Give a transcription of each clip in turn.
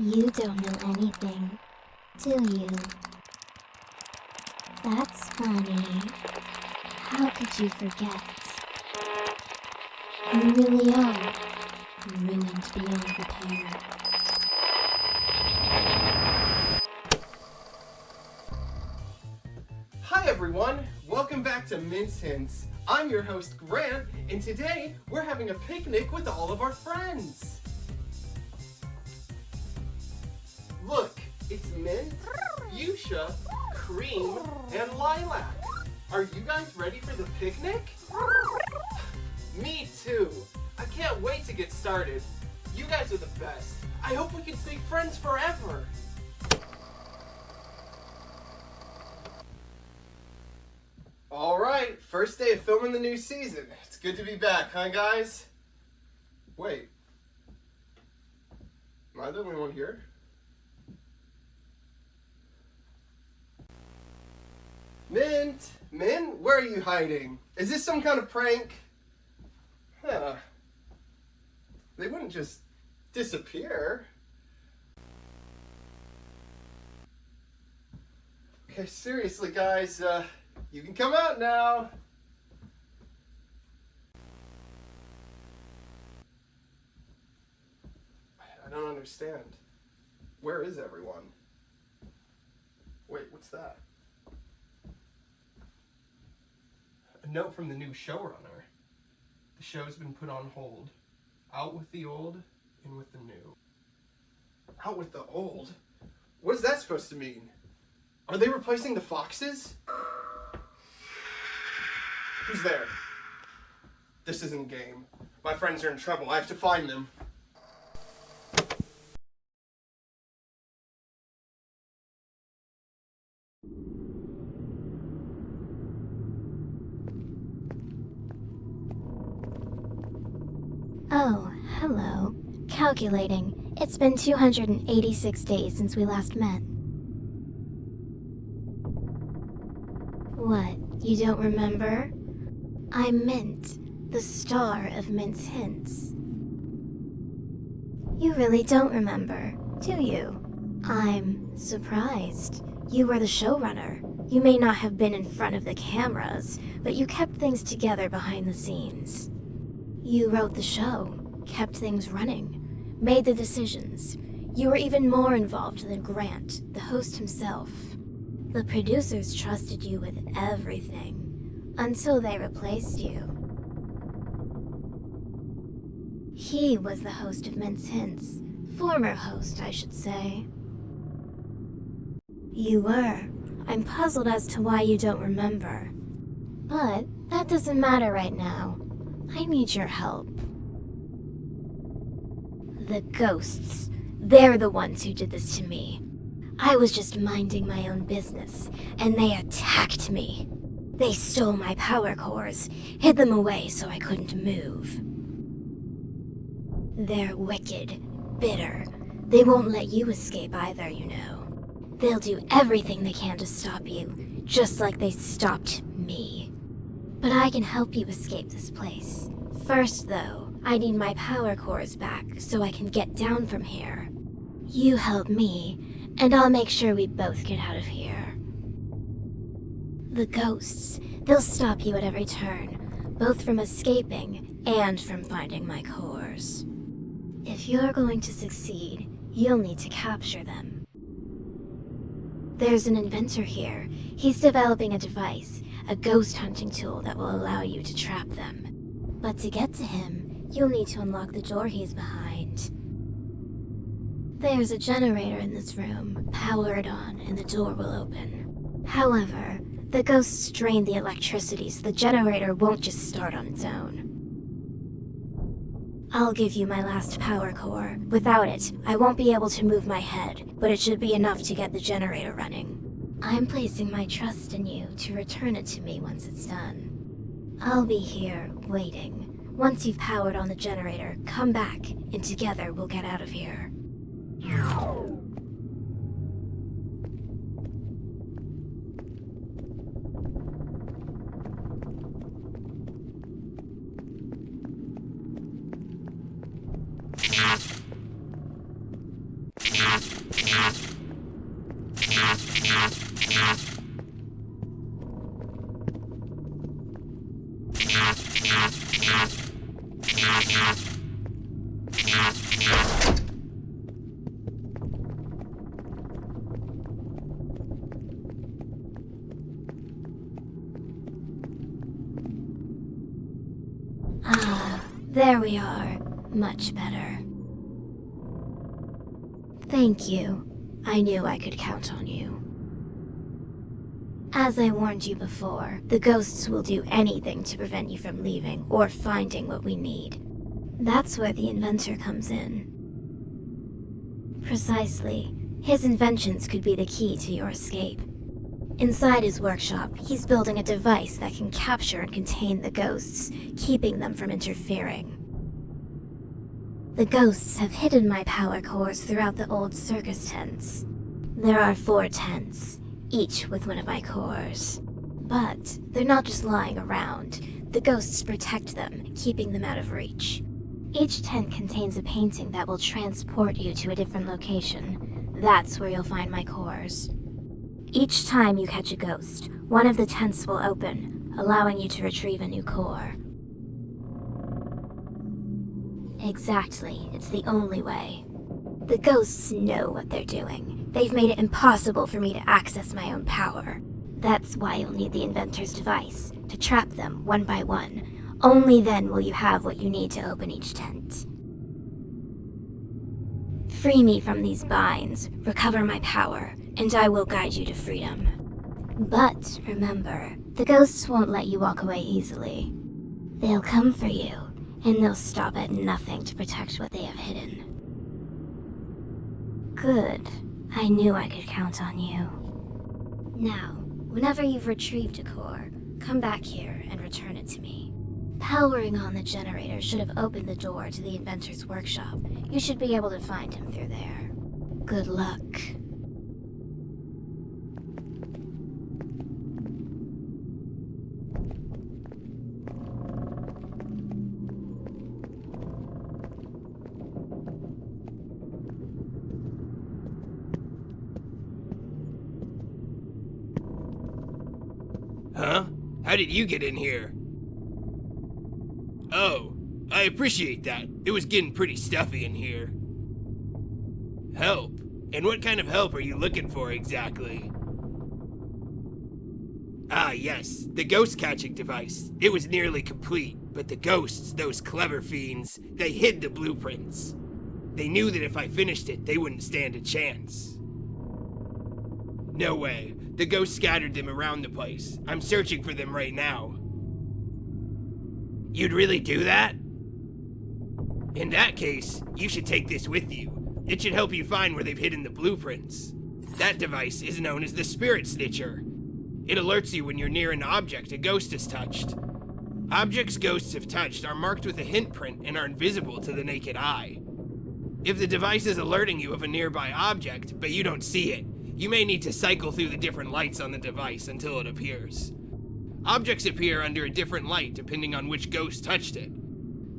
You don't know anything, do you? That's funny. How could you forget? You really are ruined beyond repair. Hi everyone, welcome back to Mince Hints. I'm your host Grant, and today we're having a picnic with all of our friends. Look, it's mint, fuchsia, cream, and lilac. Are you guys ready for the picnic? Me too. I can't wait to get started. You guys are the best. I hope we can stay friends forever. Alright, first day of filming the new season. It's good to be back, huh guys? Wait. Am I the only one here? Mint, where are you hiding? Is this some kind of prank? Huh. They wouldn't just disappear. Okay, seriously guys, you can come out now. I don't understand. Where is everyone? Wait, what's that? A note from the new showrunner. The show's been put on hold. Out with the old, in with the new. Out with the old? What is that supposed to mean? Are they replacing the foxes? Who's there? This isn't a game. My friends are in trouble. I have to find them. Oh, hello. Calculating. It's been 286 days since we last met. What, you don't remember? I'm Mint, the star of Mint's Hints. You really don't remember, do you? I'm surprised. You were the showrunner. You may not have been in front of the cameras, but you kept things together behind the scenes. You wrote the show, kept things running, made the decisions. You were even more involved than Grant, the host himself. The producers trusted you with everything, until they replaced you. He was the host of Mince Hints. Former host, I should say. You were. I'm puzzled as to why you don't remember. But that doesn't matter right now. I need your help. The ghosts. They're the ones who did this to me. I was just minding my own business, and they attacked me. They stole my power cores, hid them away so I couldn't move. They're wicked, bitter. They won't let you escape either, you know. They'll do everything they can to stop you, just like they stopped me. But I can help you escape this place. First, though, I need my power cores back so I can get down from here. You help me, and I'll make sure we both get out of here. The ghosts, they'll stop you at every turn, both from escaping and from finding my cores. If you're going to succeed, you'll need to capture them. There's an inventor here. He's developing a device, a ghost hunting tool that will allow you to trap them. But to get to him, you'll need to unlock the door he's behind. There's a generator in this room. Power it on and the door will open. However, the ghosts drain the electricity so the generator won't just start on its own. I'll give you my last power core. Without it, I won't be able to move my head, but it should be enough to get the generator running. I'm placing my trust in you to return it to me once it's done. I'll be here, waiting. Once you've powered on the generator, come back, and together we'll get out of here. Ah, there we are. Much better. Thank you. I knew I could count on you. As I warned you before, the ghosts will do anything to prevent you from leaving or finding what we need. That's where the inventor comes in. Precisely. His inventions could be the key to your escape. Inside his workshop, he's building a device that can capture and contain the ghosts, keeping them from interfering. The ghosts have hidden my power cores throughout the old circus tents. There are 4 tents, each with one of my cores. But they're not just lying around. The ghosts protect them, keeping them out of reach. Each tent contains a painting that will transport you to a different location. That's where you'll find my cores. Each time you catch a ghost, one of the tents will open, allowing you to retrieve a new core. Exactly, it's the only way. The ghosts know what they're doing. They've made it impossible for me to access my own power. That's why you'll need the inventor's device, to trap them one by one. Only then will you have what you need to open each tent. Free me from these binds, recover my power, and I will guide you to freedom. But remember, the ghosts won't let you walk away easily. They'll come for you, and they'll stop at nothing to protect what they have hidden. Good. I knew I could count on you. Now, whenever you've retrieved a core, come back here and return it to me. Powering on the generator should have opened the door to the inventor's workshop. You should be able to find him through there. Good luck. Huh? How did you get in here? Oh, I appreciate that. It was getting pretty stuffy in here. Help? And what kind of help are you looking for exactly? Ah, yes, the ghost catching device. It was nearly complete, but the ghosts, those clever fiends, they hid the blueprints. They knew that if I finished it, they wouldn't stand a chance. No way. The ghosts scattered them around the place. I'm searching for them right now. You'd really do that? In that case, you should take this with you. It should help you find where they've hidden the blueprints. That device is known as the Spirit Snitcher. It alerts you when you're near an object a ghost has touched. Objects ghosts have touched are marked with a hint print and are invisible to the naked eye. If the device is alerting you of a nearby object, but you don't see it, you may need to cycle through the different lights on the device until it appears. Objects appear under a different light depending on which ghost touched it.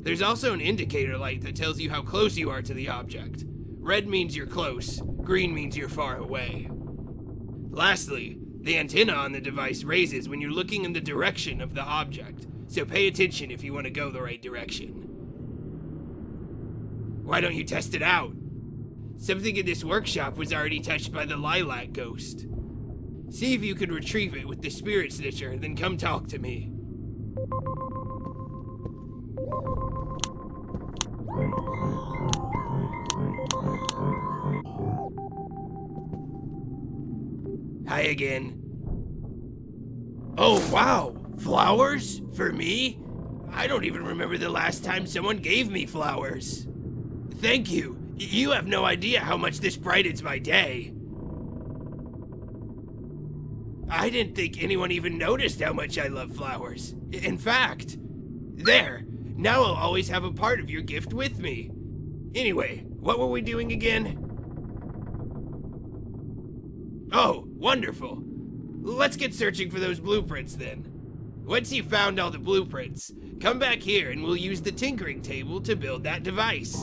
There's also an indicator light that tells you how close you are to the object. Red means you're close, green means you're far away. Lastly, the antenna on the device raises when you're looking in the direction of the object, so pay attention if you want to go the right direction. Why don't you test it out? Something in this workshop was already touched by the lilac ghost. See if you can retrieve it with the Spirit Snitcher, then come talk to me. Hi again. Oh wow, flowers? For me? I don't even remember the last time someone gave me flowers. Thank you. You have no idea how much this brightens my day. I didn't think anyone even noticed how much I love flowers. In fact, there, now I'll always have a part of your gift with me. Anyway, what were we doing again? Oh, wonderful. Let's get searching for those blueprints then. Once you've found all the blueprints, come back here and we'll use the tinkering table to build that device.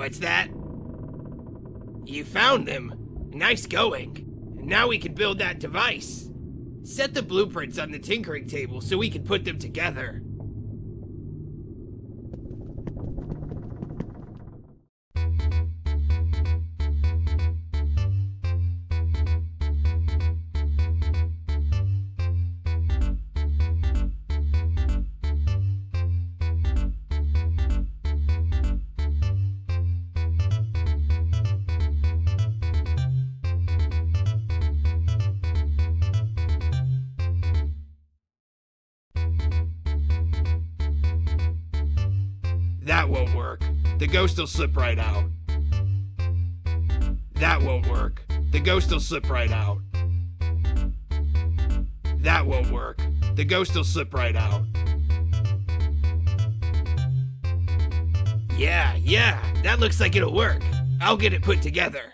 What's that? You found them. Nice going. Now we can build that device. Set the blueprints on the tinkering table so we can put them together. That won't work. The ghost will slip right out. That won't work. The ghost will slip right out. That won't work. The ghost will slip right out. Yeah, that looks like it'll work. I'll get it put together.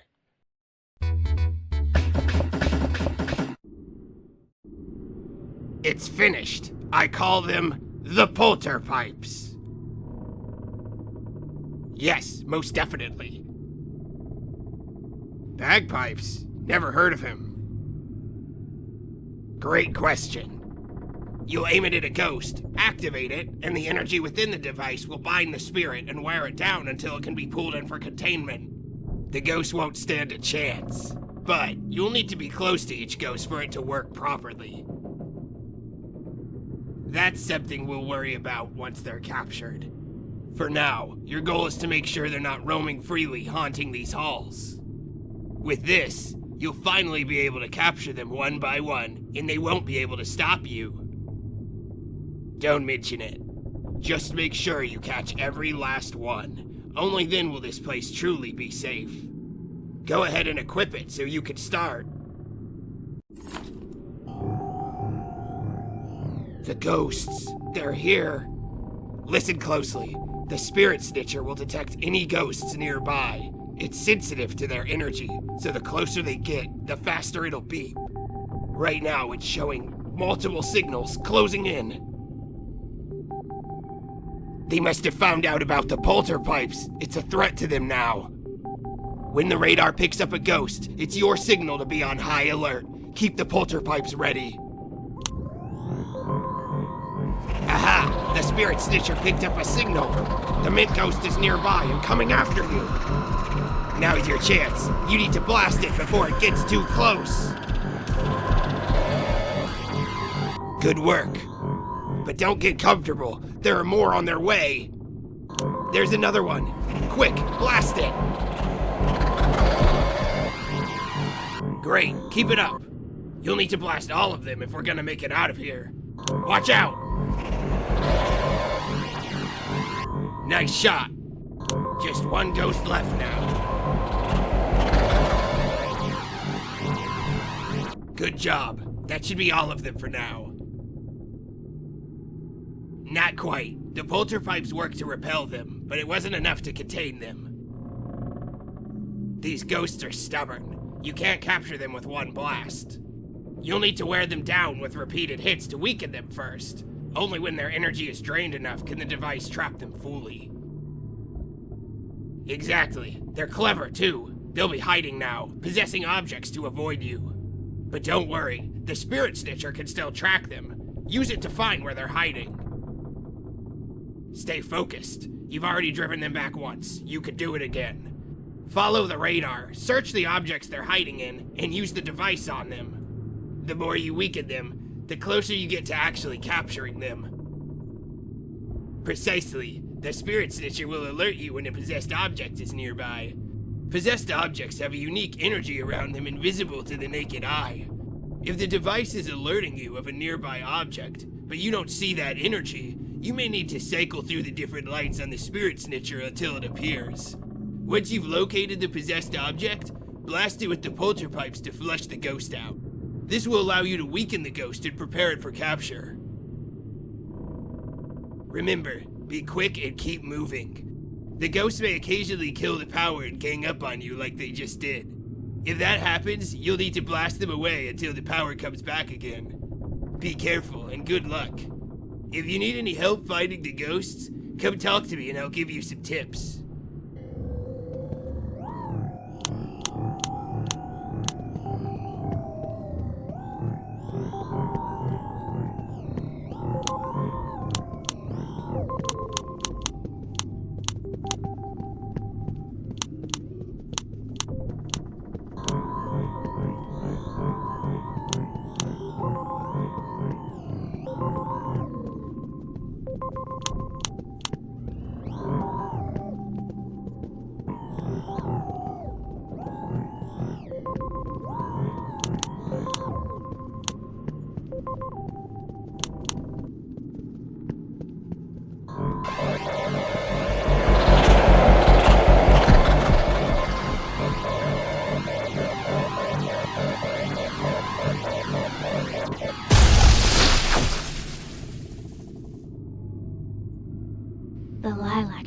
It's finished. I call them the Polter Pipes. Yes, most definitely. Bagpipes? Never heard of him. Great question. You'll aim it at a ghost, activate it, and the energy within the device will bind the spirit and wear it down until it can be pulled in for containment. The ghost won't stand a chance, but you'll need to be close to each ghost for it to work properly. That's something we'll worry about once they're captured. For now, your goal is to make sure they're not roaming freely, haunting these halls. With this, you'll finally be able to capture them one by one, and they won't be able to stop you. Don't mention it. Just make sure you catch every last one. Only then will this place truly be safe. Go ahead and equip it so you can start. The ghosts, they're here. Listen closely. The Spirit Snitcher will detect any ghosts nearby. It's sensitive to their energy, so the closer they get, the faster it'll beep. Right now, it's showing multiple signals closing in. They must have found out about the Polter Pipes. It's a threat to them now. When the radar picks up a ghost, it's your signal to be on high alert. Keep the Polter Pipes ready. Aha! The Spirit Snitcher picked up a signal. The Mint Ghost is nearby and coming after you. Now's your chance. You need to blast it before it gets too close. Good work. But don't get comfortable. There are more on their way. There's another one. Quick, blast it. Great, keep it up. You'll need to blast all of them if we're gonna make it out of here. Watch out. Nice shot. Just one ghost left now. Good job. That should be all of them for now. Not quite. The Polter Pipes worked to repel them, but it wasn't enough to contain them. These ghosts are stubborn. You can't capture them with one blast. You'll need to wear them down with repeated hits to weaken them first. Only when their energy is drained enough can the device trap them fully. Exactly. They're clever, too. They'll be hiding now, possessing objects to avoid you. But don't worry, the Spirit Snitcher can still track them. Use it to find where they're hiding. Stay focused. You've already driven them back once. You can do it again. Follow the radar, search the objects they're hiding in, and use the device on them. The more you weaken them, the closer you get to actually capturing them. Precisely. The Spirit Snitcher will alert you when a possessed object is nearby. Possessed objects have a unique energy around them invisible to the naked eye. If the device is alerting you of a nearby object, but you don't see that energy, you may need to cycle through the different lights on the Spirit Snitcher until it appears. Once you've located the possessed object, blast it with the Polter Pipes to flush the ghost out. This will allow you to weaken the ghost and prepare it for capture. Remember, be quick and keep moving. The ghosts may occasionally kill the power and gang up on you like they just did. If that happens, you'll need to blast them away until the power comes back again. Be careful and good luck. If you need any help finding the ghosts, come talk to me and I'll give you some tips.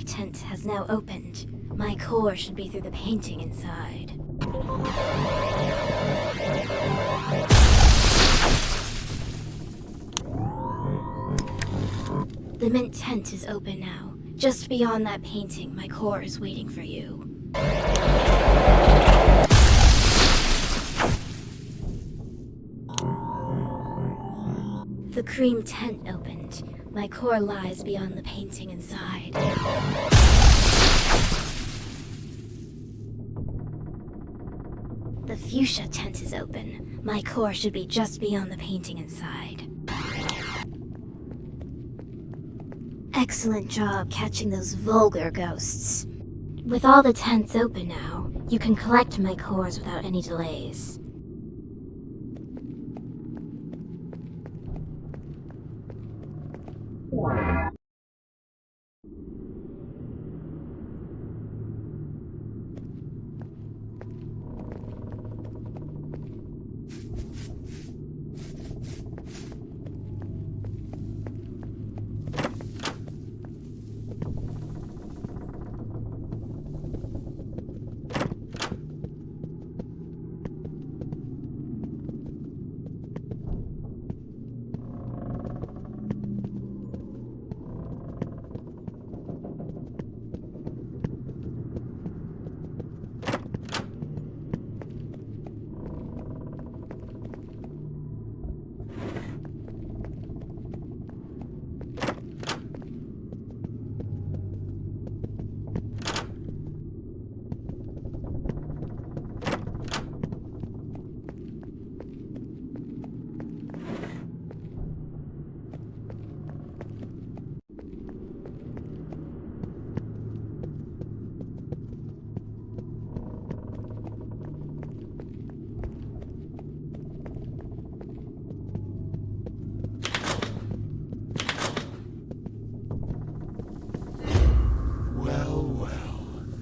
tent has now opened. My core should be through the painting inside. The mint tent is open now. Just beyond that painting, my core is waiting for you. The cream tent opened. My core lies beyond the painting inside. The fuchsia tent is open. My core should be just beyond the painting inside. Excellent job catching those vulgar ghosts. With all the tents open now, you can collect my cores without any delays.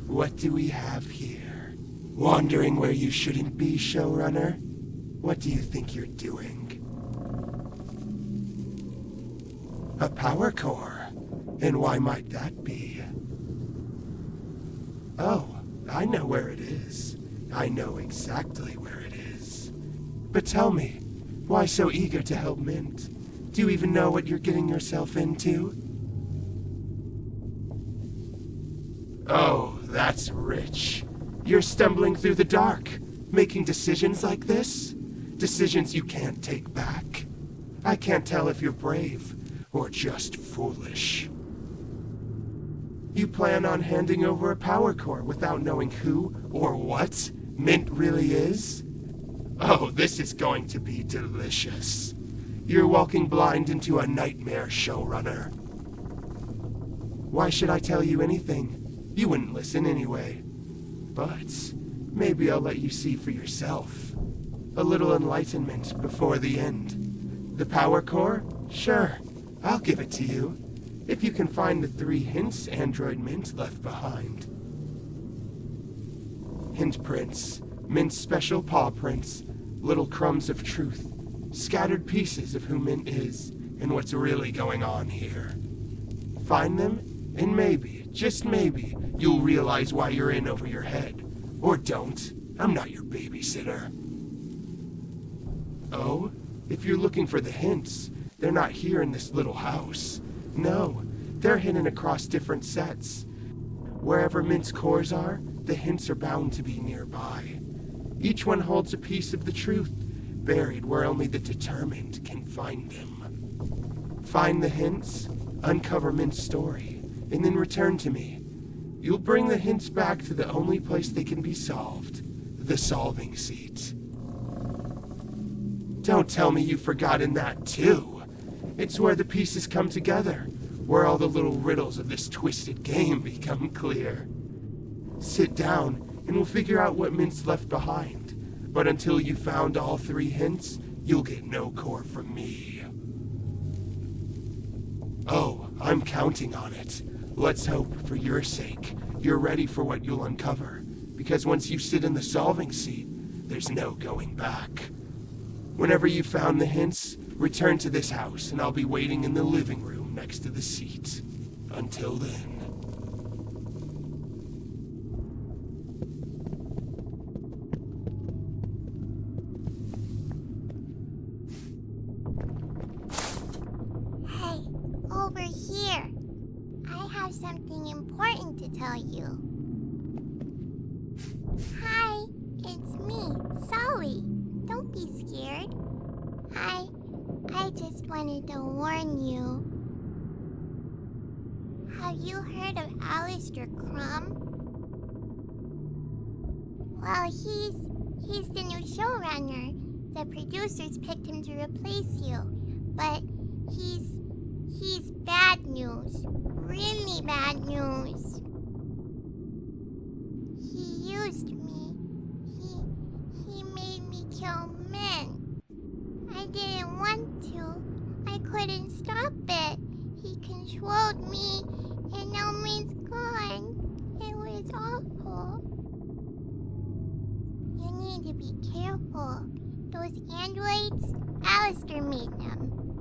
What do we have here? Wandering where you shouldn't be, showrunner? What do you think you're doing? A power core? And why might that be? Oh, I know where it is. I know exactly where it is. But tell me, why so eager to help Mint? Do you even know what you're getting yourself into? Oh, that's rich. You're stumbling through the dark, making decisions like this? Decisions you can't take back. I can't tell if you're brave or just foolish. You plan on handing over a power core without knowing who or what Mint really is? Oh, this is going to be delicious. You're walking blind into a nightmare, showrunner. Why should I tell you anything? You wouldn't listen anyway. But maybe I'll let you see for yourself. A little enlightenment before the end. The power core? Sure, I'll give it to you. If you can find the 3 hints Android Mint left behind. Hint prints, Mint's special paw prints, little crumbs of truth, scattered pieces of who Mint is and what's really going on here. Find them, and maybe, just maybe, you'll realize why you're in over your head. Or don't. I'm not your babysitter. Oh, if you're looking for the hints, they're not here in this little house. No, they're hidden across different sets. Wherever Mint's cores are, the hints are bound to be nearby. Each one holds a piece of the truth, buried where only the determined can find them. Find the hints, uncover Mint's story, and then return to me. You'll bring the hints back to the only place they can be solved, the solving seat. Don't tell me you've forgotten that too. It's where the pieces come together, where all the little riddles of this twisted game become clear. Sit down, and we'll figure out what Mint's left behind. But until you've found all 3 hints, you'll get no core from me. Oh, I'm counting on it. Let's hope, for your sake, you're ready for what you'll uncover. Because once you sit in the solving seat, there's no going back. Whenever you've found the hints, return to this house, and I'll be waiting in the living room next to the seat. Until then. over here. I have something important to tell you. Hi, it's me, Sully. Don't be scared. I just wanted to warn you. Have you heard of Alistair Crumb? Well, he's the new showrunner. The producers picked him to replace you. But he's bad news. Really bad news. He used me. He made me kill men. I didn't want to. I couldn't stop it. He controlled me, and now me's gone. It was awful. You need to be careful. Those androids, Alistair made them.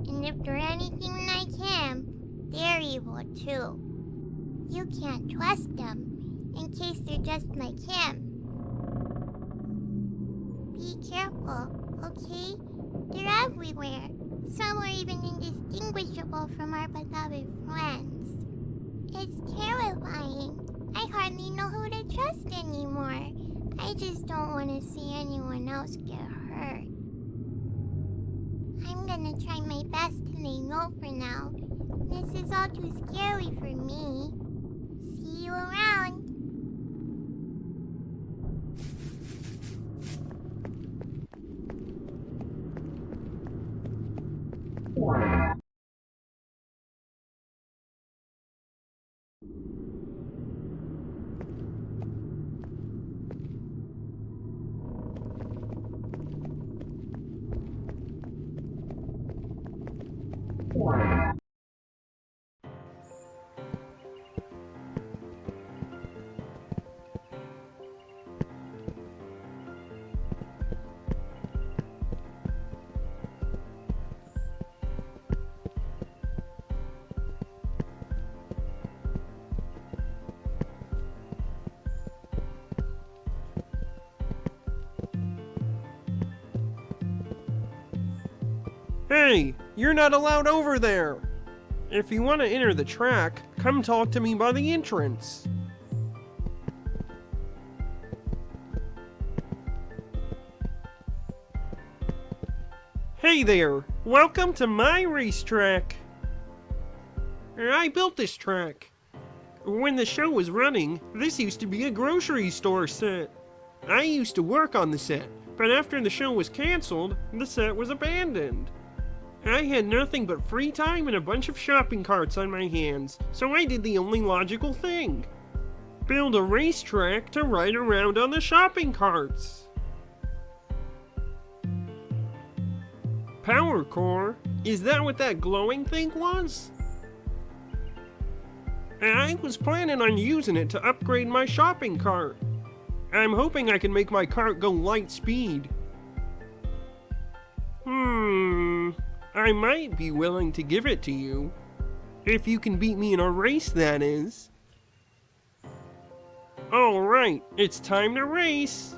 And if they're anything like him, they're evil too. You can't trust them, in case they're just like him. Be careful, okay? They're everywhere. Some are even indistinguishable from our beloved friends. It's terrifying. I hardly know who to trust anymore. I just don't want to see anyone else get hurt. I'm gonna try my best to lay low for now. This is all too scary for me. See you around. Hey, you're not allowed over there! If you want to enter the track, come talk to me by the entrance. Hey there, welcome to my racetrack. I built this track. When the show was running, this used to be a grocery store set. I used to work on the set, but after the show was canceled, the set was abandoned. I had nothing but free time and a bunch of shopping carts on my hands, so I did the only logical thing. Build a racetrack to ride around on the shopping carts. Power core? Is that what that glowing thing was? I was planning on using it to upgrade my shopping cart. I'm hoping I can make my cart go light speed. I might be willing to give it to you. If you can beat me in a race, that is. Alright, it's time to race!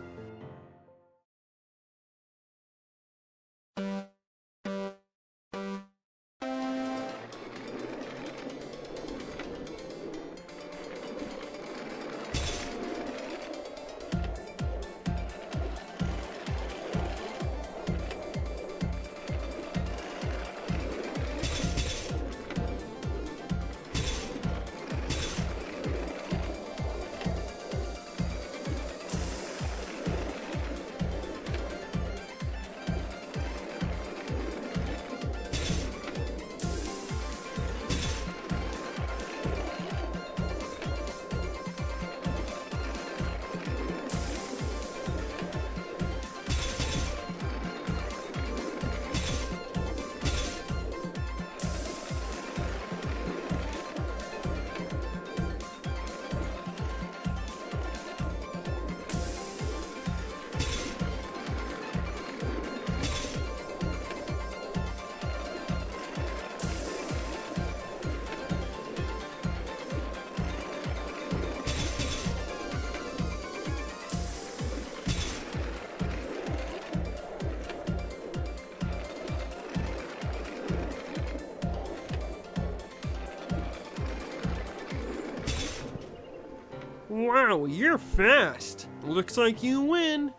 Wow, you're fast. Looks like you win.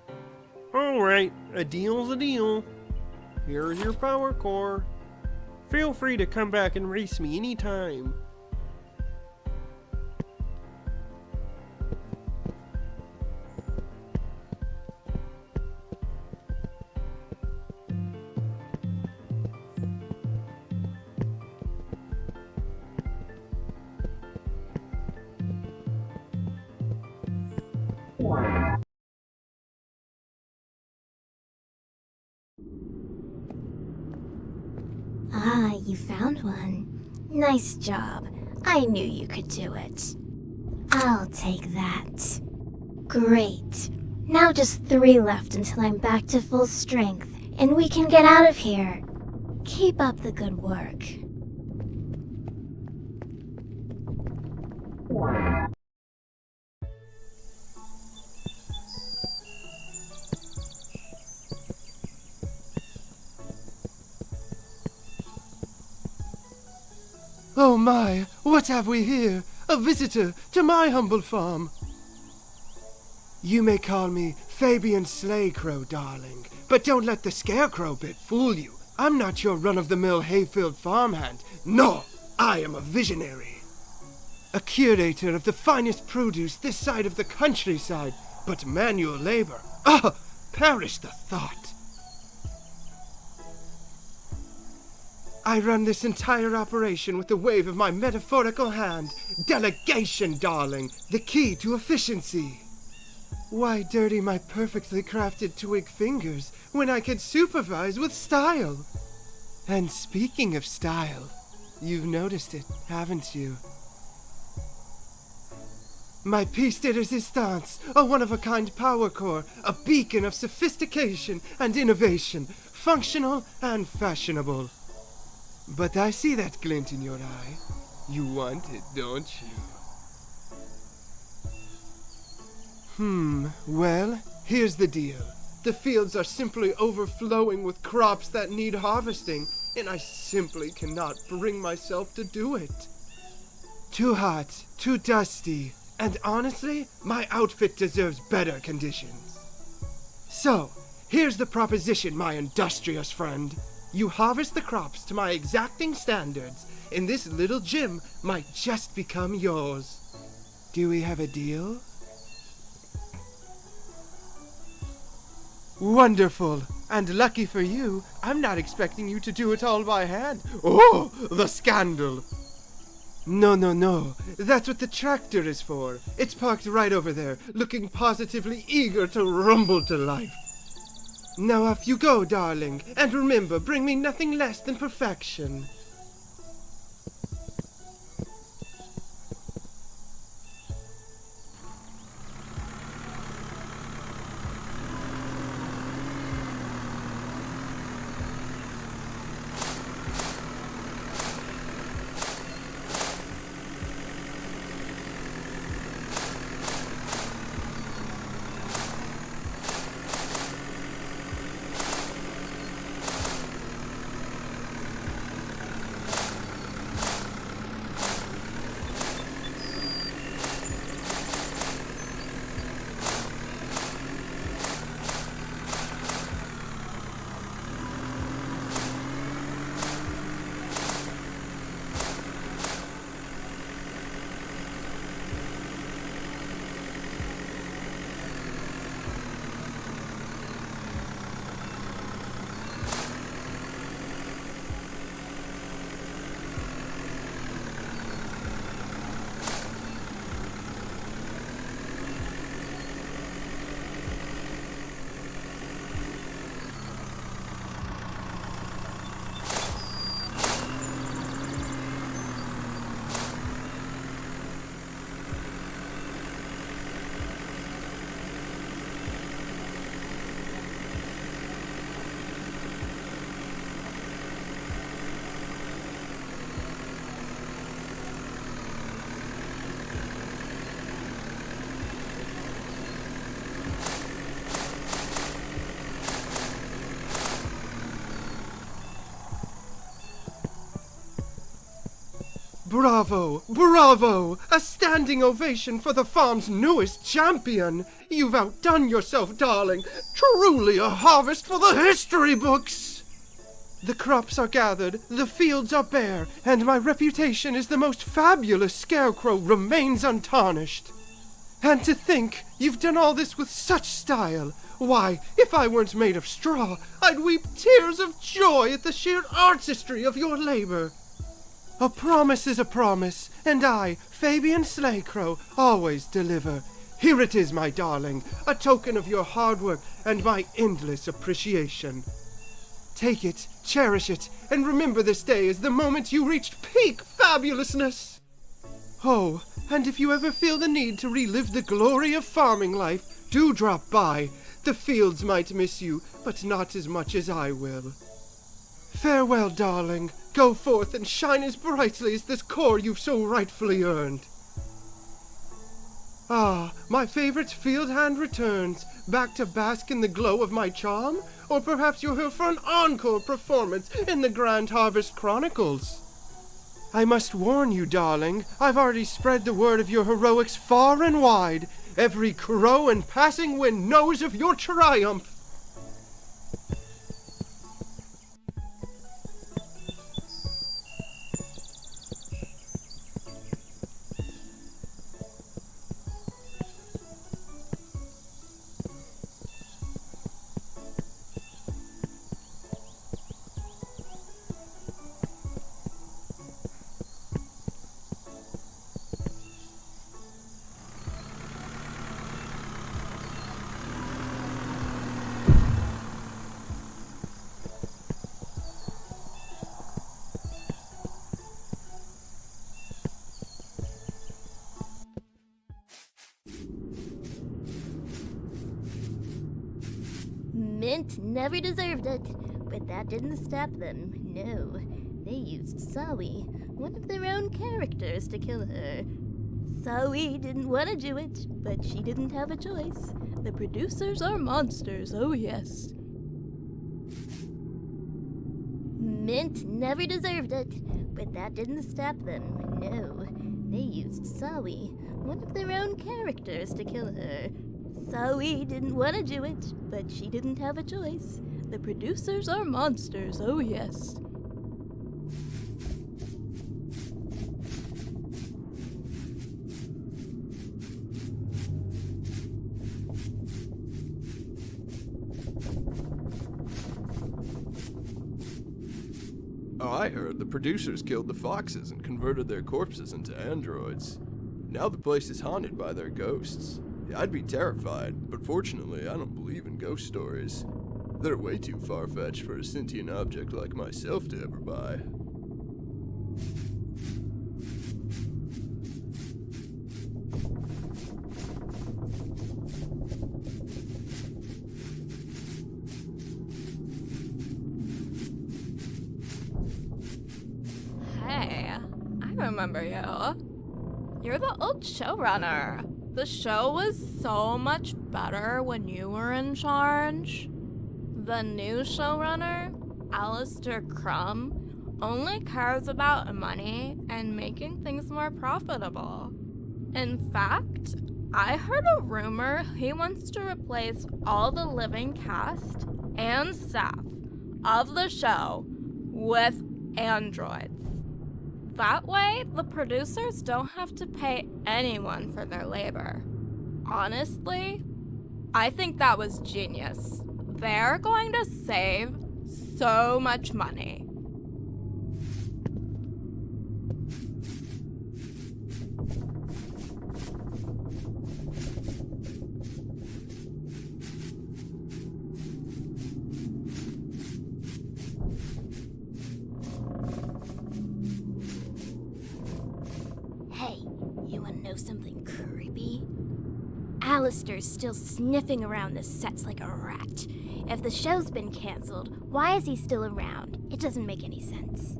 Alright, a deal's a deal. Here's your power core. Feel free to come back and race me anytime. Ah, you found one. Nice job. I knew you could do it. I'll take that. Great. Now just 3 left until I'm back to full strength, and we can get out of here. Keep up the good work. Oh my, what have we here? A visitor to my humble farm. You may call me Fabian Slaycrow, darling, but don't let the scarecrow bit fool you. I'm not your run-of-the-mill hay-filled farmhand. No, I am a visionary. A curator of the finest produce this side of the countryside, but manual labor. Ah, perish the thought. I run this entire operation with the wave of my metaphorical hand. Delegation, darling, the key to efficiency. Why dirty my perfectly crafted twig fingers when I can supervise with style? And speaking of style, you've noticed it, haven't you? My piece de resistance, a one-of-a-kind power core, a beacon of sophistication and innovation, functional and fashionable. But I see that glint in your eye. You want it, don't you? Well, here's the deal. The fields are simply overflowing with crops that need harvesting, and I simply cannot bring myself to do it. Too hot, too dusty, and honestly, my outfit deserves better conditions. So, here's the proposition, my industrious friend. You harvest the crops to my exacting standards, and this little gym might just become yours. Do we have a deal? Wonderful! And lucky for you, I'm not expecting you to do it all by hand. Oh, the scandal! No. That's what the tractor is for. It's parked right over there, looking positively eager to rumble to life. Now off you go, darling, and remember, bring me nothing less than perfection. Bravo! Bravo! A standing ovation for the farm's newest champion! You've outdone yourself, darling! Truly a harvest for the history books! The crops are gathered, the fields are bare, and my reputation as the most fabulous scarecrow remains untarnished. And to think you've done all this with such style! Why, if I weren't made of straw, I'd weep tears of joy at the sheer artistry of your labor. A promise is a promise, and I, Fabian Slaycrow, always deliver. Here it is, my darling, a token of your hard work and my endless appreciation. Take it, cherish it, and remember this day as the moment you reached peak fabulousness. Oh, and if you ever feel the need to relive the glory of farming life, do drop by. The fields might miss you, but not as much as I will. Farewell, darling. Go forth and shine as brightly as this core you've so rightfully earned. Ah, my favorite field hand returns, back to bask in the glow of my charm? Or perhaps you're here for an encore performance in the Grand Harvest Chronicles. I must warn you, darling, I've already spread the word of your heroics far and wide. Every crow and passing wind knows of your triumph. Mint never deserved it, but that didn't stop them, no. They used Sawi, one of their own characters, to kill her. Sawi didn't want to do it, but she didn't have a choice. The producers are monsters, oh yes. Mint never deserved it, but that didn't stop them, no. They used Sawi, one of their own characters, to kill her. Sawi didn't want to do it, but she didn't have a choice. The producers are monsters, oh yes. Oh, I heard the producers killed the foxes and converted their corpses into androids. Now the place is haunted by their ghosts. I'd be terrified, but fortunately I don't believe in ghost stories. They're way too far-fetched for a sentient object like myself to ever buy. Hey, I remember you. You're the old showrunner. The show was so much better when you were in charge. The new showrunner, Alistair Crumb, only cares about money and making things more profitable. In fact, I heard a rumor he wants to replace all the living cast and staff of the show with androids. That way, the producers don't have to pay anyone for their labor. Honestly, I think that was genius. They're going to save so much money. Something creepy? Alistair's still sniffing around the sets like a rat. If the show's been canceled, why is he still around? It doesn't make any sense.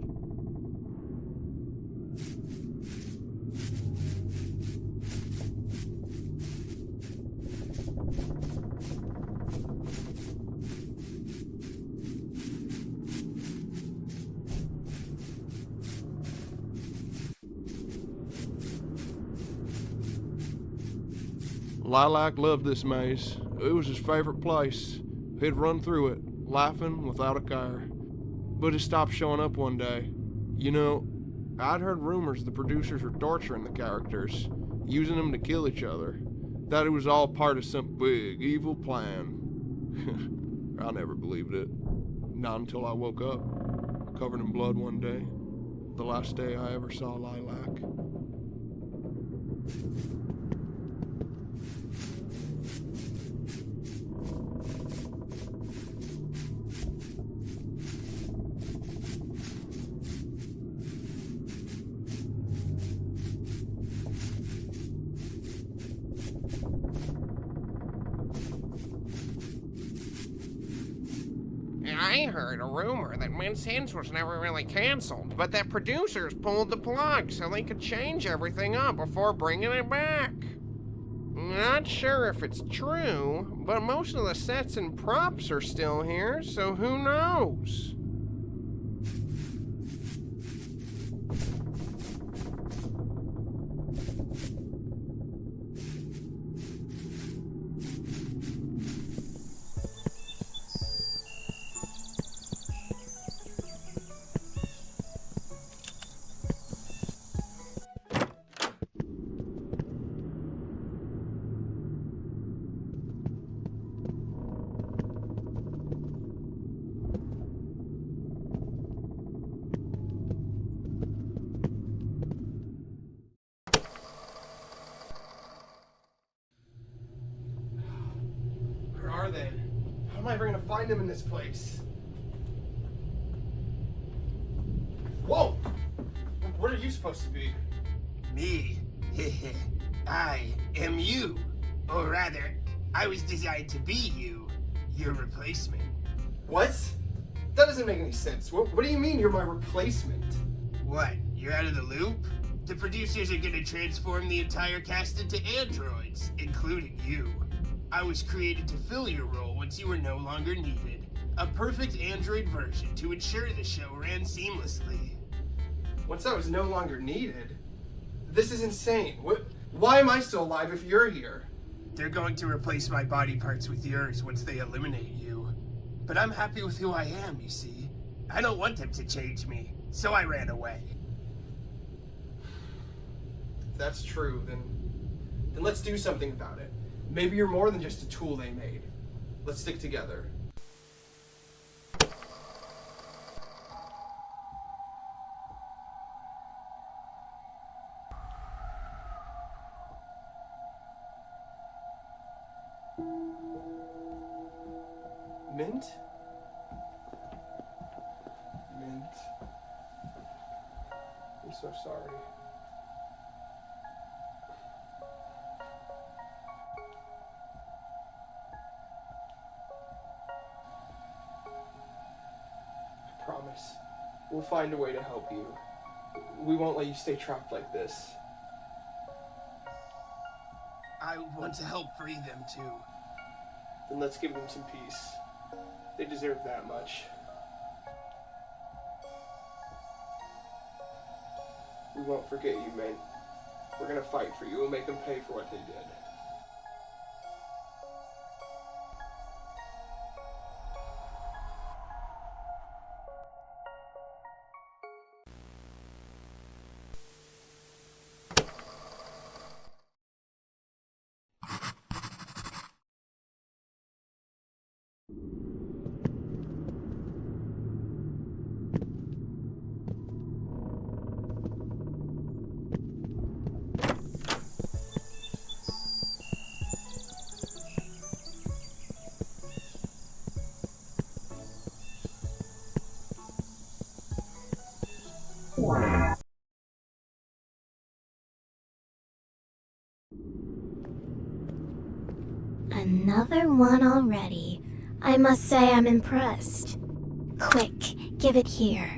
Lilac loved this maze. It was his favorite place. He'd run through it, laughing without a care. But it stopped showing up one day. You know, I'd heard rumors the producers were torturing the characters, using them to kill each other. That it was all part of some big, evil plan. I never believed it. Not until I woke up, covered in blood one day. The last day I ever saw Lilac. I heard a rumor that Mince Hints was never really canceled, but that producers pulled the plug so they could change everything up before bringing it back. Not sure if it's true, but most of the sets and props are still here, so who knows? Where are they? How am I ever gonna find them in this place? Whoa! What are you supposed to be? Me? I am you. Or rather, I was designed to be you. Your replacement. What? That doesn't make any sense. What do you mean you're my replacement? What? You're out of the loop? The producers are gonna transform the entire cast into androids, including you. I was created to fill your role once you were no longer needed. A perfect android version to ensure the show ran seamlessly. Once I was no longer needed? This is insane. Why am I still alive if you're here? They're going to replace my body parts with yours once they eliminate you. But I'm happy with who I am, you see. I don't want them to change me, so I ran away. If that's true, then let's do something about it. Maybe you're more than just a tool they made. Let's stick together. Mint? Mint. I'm so sorry. I promise. We'll find a way to help you. We won't let you stay trapped like this. I want to help free them too. Then let's give them some peace. They deserve that much. We won't forget you, Mint. We're gonna fight for you. We'll make them pay for what they did. Another one already. I must say I'm impressed. Quick, give it here.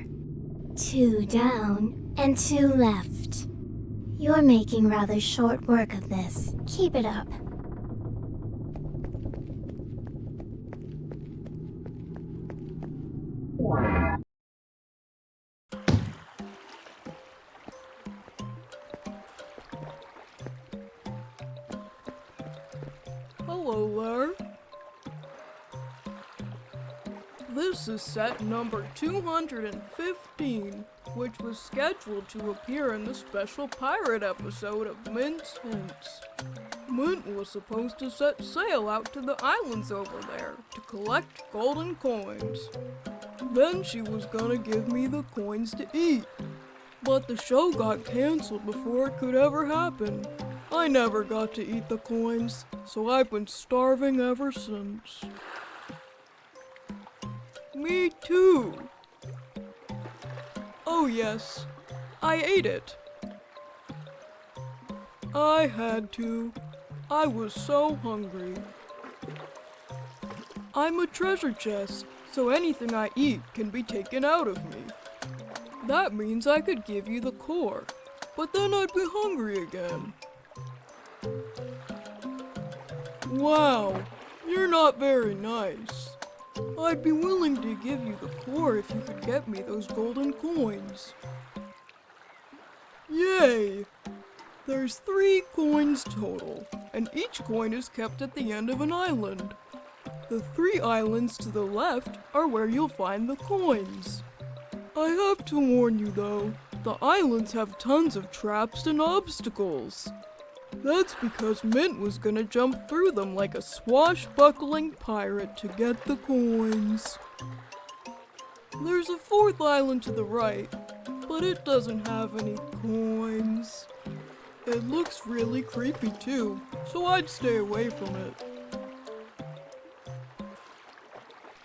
2 down and 2 left. You're making rather short work of this. Keep it up. Hello there. This is set number 215, which was scheduled to appear in the special pirate episode of Mint's Hints. Mint was supposed to set sail out to the islands over there to collect golden coins. Then she was gonna give me the coins to eat. But the show got canceled before it could ever happen. I never got to eat the coins, so I've been starving ever since. Me too. Oh yes, I ate it. I had to. I was so hungry. I'm a treasure chest, so anything I eat can be taken out of me. That means I could give you the core, but then I'd be hungry again. Wow, you're not very nice. I'd be willing to give you the core if you could get me those golden coins. Yay! There's 3 coins total, and each coin is kept at the end of an island. The 3 islands to the left are where you'll find the coins. I have to warn you though, the islands have tons of traps and obstacles. That's because Mint was gonna jump through them like a swashbuckling pirate to get the coins. There's a 4th island to the right, but it doesn't have any coins. It looks really creepy too, so I'd stay away from it.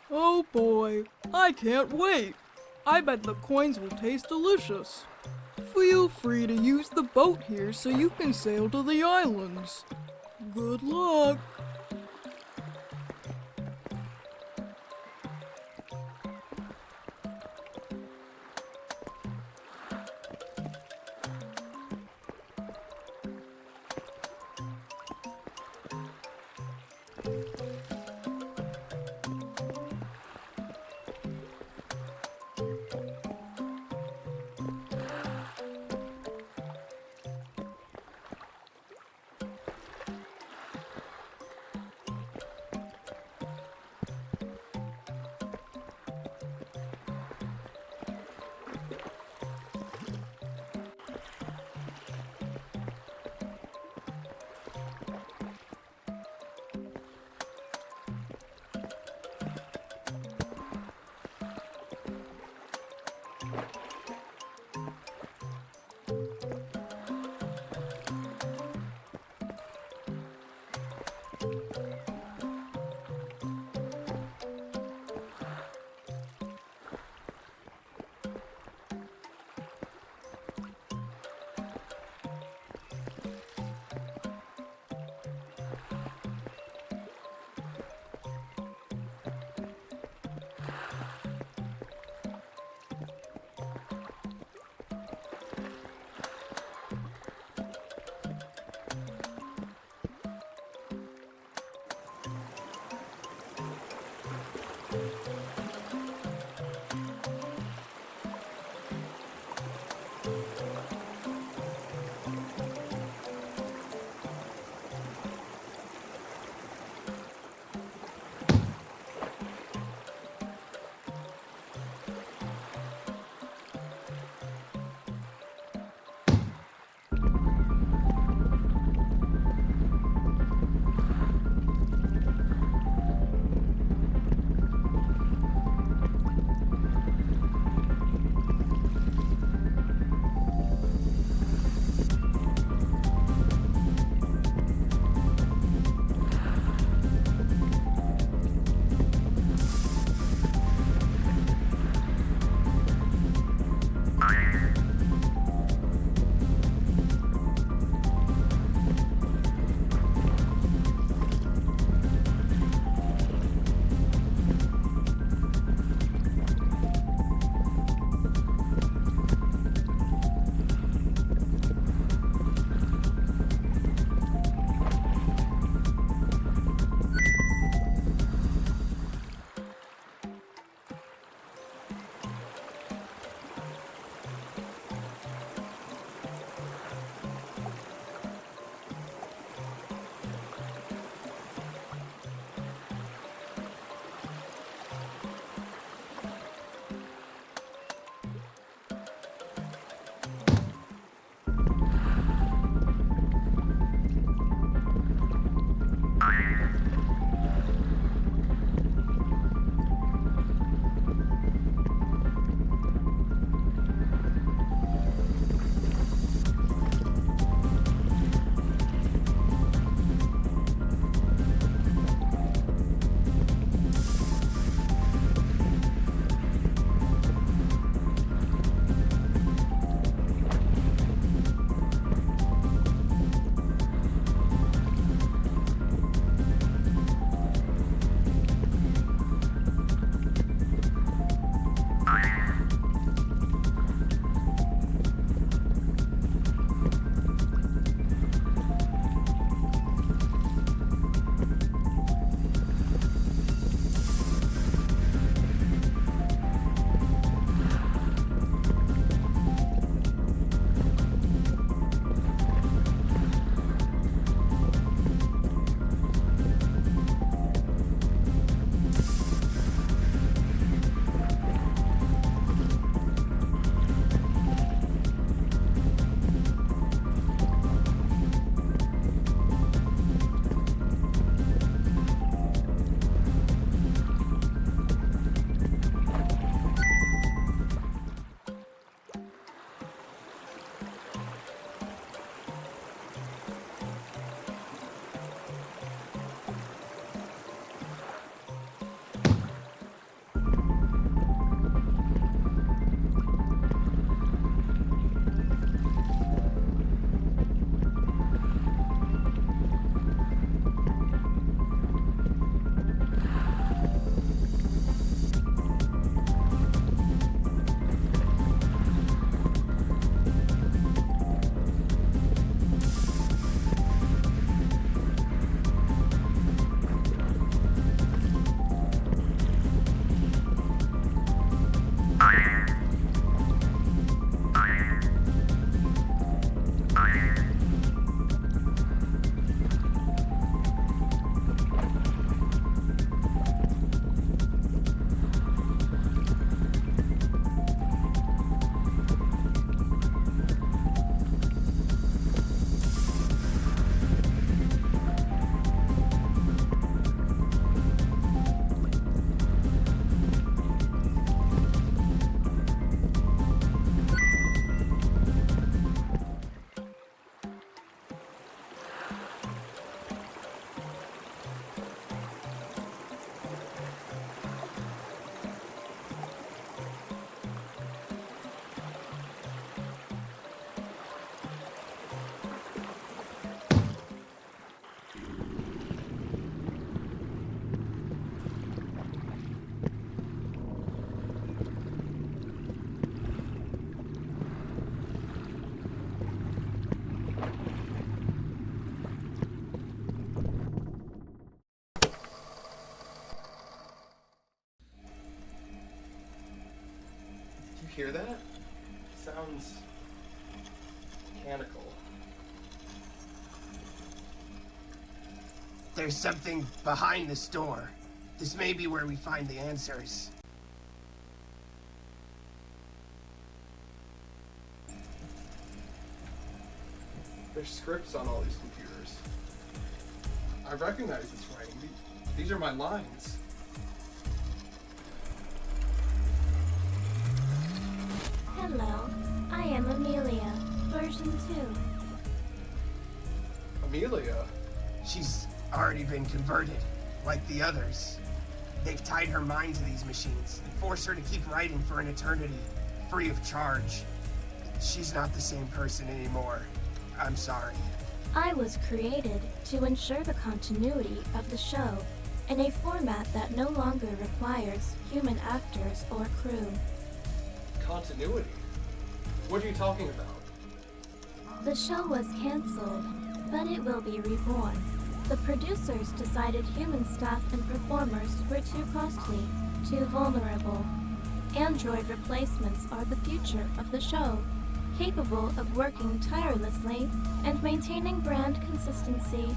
Oh boy, I can't wait! I bet the coins will taste delicious. Feel free to use the boat here so you can sail to the islands. Good luck! hear that? Sounds mechanical. There's something behind this door. This may be where we find the answers. There's scripts on all these computers. I recognize this writing. These are my lines. Hello, I am Amelia, version 2. Amelia? She's already been converted, like the others. They've tied her mind to these machines and forced her to keep writing for an eternity, free of charge. She's not the same person anymore. I'm sorry. I was created to ensure the continuity of the show in a format that no longer requires human actors or crew. Continuity? What are you talking about? The show was cancelled, but it will be reborn. The producers decided human staff and performers were too costly, too vulnerable. Android replacements are the future of the show, capable of working tirelessly and maintaining brand consistency.